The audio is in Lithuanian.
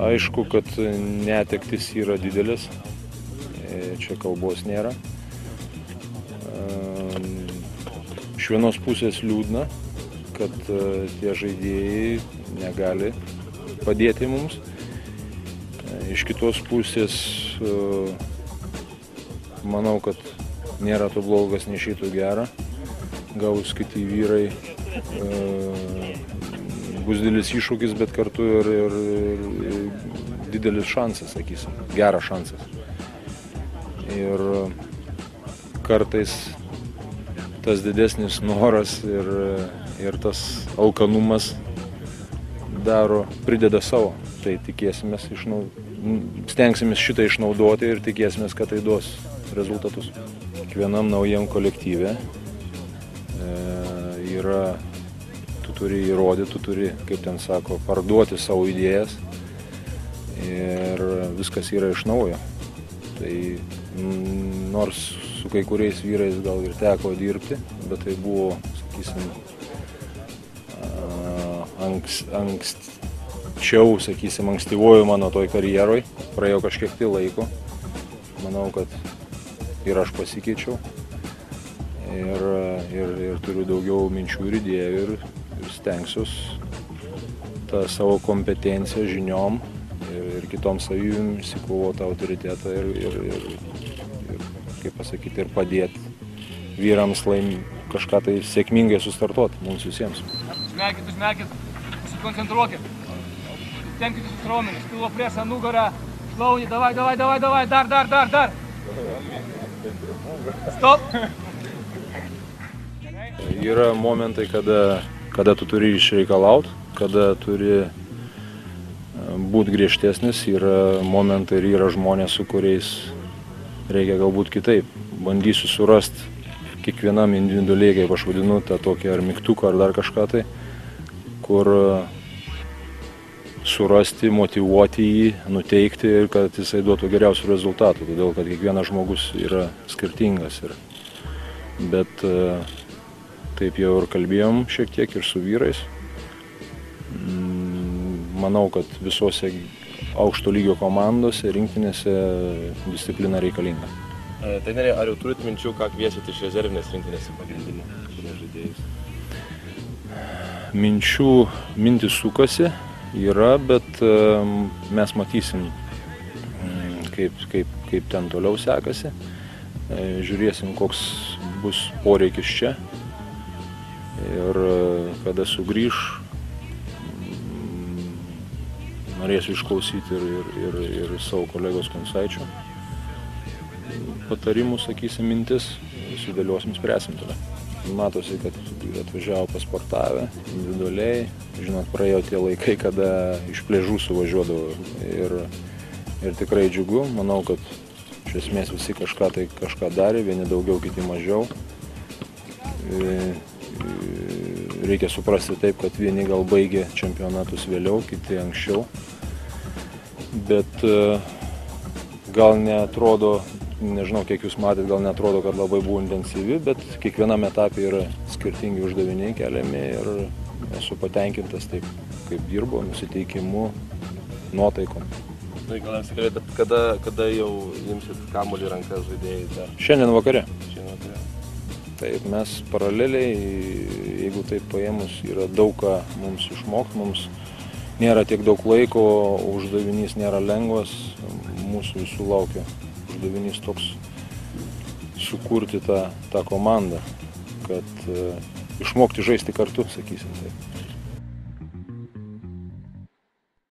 Aišku, kad netektis yra didelis, čia kalbos nėra. Iš vienos pusės liūdna, kad tie žaidėjai negali padėti mums. Iš kitos pusės manau, kad nėra to blogas, neišeitų gera. Gaus kiti vyrai. Bus didelis iššūkis, bet kartu ir didelis šansas, sakysim, geras šansas. Ir kartais tas didesnis noras ir tas alkanumas prideda savo. Tai tikėsimės, stengsimės šitą išnaudoti ir tikėsimės, kad tai duos rezultatus. Kiekvienam naujam kolektyve tu turi įrodyti, tu turi, kaip ten sako, parduoti savo idėjas ir viskas yra iš naujo. Tai nors su kai kuriais vyrais gal ir teko dirbti, bet tai buvo, sakysim, anksčiau, sakysim, ankstyvoju mano toj karjeroj, praėjo kažkiek tai laiko. Manau, kad ir aš pasikeičiau ir turiu daugiau minčių ir idėjų ir stengsiuos tą savo kompetenciją, žiniom ir kitom savybėm išsikovoti autoritetą ir kaip pasakyti, ir padėti vyrams kažką tai sėkmingai sustartuoti mums visiems. Užmerkit, susikoncentruokit. Tempkitės raumenis, pilvo presą, nugarą, šlaunį, davai, dar. Stop! Yra momentai, kada tu turi išreikalauti, kada turi būti griežtesnis, yra momentai ir yra žmonės, su kuriais reikia galbūt kitaip. Bandysiu surasti kiekvienam individualiai, kaip aš vadinu, tą tokį ar mygtuką, ar dar kažką tai, kur surasti, motyvuoti jį, nuteikti ir kad jisai duotų geriausių rezultatų, todėl kad kiekvienas žmogus yra skirtingas. Bet taip jau ir kalbėjom šiek tiek ir su vyrais. Manau, kad visose aukšto lygio komandose, rinktinėse disciplina reikalinga. Treneri, ar jau turit minčių, ką kviesit iš rezervinės rinktinės į pagrindinį žaidėjus? Mintis sukasi, yra, bet mes matysim, kaip ten toliau sekasi. Žiūrėsim, koks bus poreikis čia. Ir kada sugrįš, norėsiu išklausyti ir savo kolegos Kuncaičio patarimų, sakysim, mintis, sudėliosim, spręsim tada. Matosi, kad atvažiavo pasportavę, individualiai, žinot, praėjo tie laikai, kada iš pliažų suvažiuodavo ir tikrai džiugu. Manau, kad iš esmės visi kažką darė, vieni daugiau, kiti mažiau. Reikia suprasti taip, kad vieni gal baigė čempionatus vėliau, kiti anksčiau. Bet gal neatrodo, nežinau kiek jūs matėt, gal neatrodo, kad labai buvo intensyvi, bet kiekvienam etapė yra skirtingi uždaviniai keliami ir esu patenkintas taip, kaip dirbo, nusiteikimu, nuotaikom. Gal apsikalbėt, kada jau imsit kamuolį rankas žaidėjai? Šiandien vakare. Taip, mes paraleliai, jeigu taip paėmus, yra daug ką mums išmokti, mums nėra tiek daug laiko, uždavinys nėra lengvas, mūsų visų laukia uždavinys toks sukurti tą komandą, kad išmokti žaisti kartu, sakysim taip.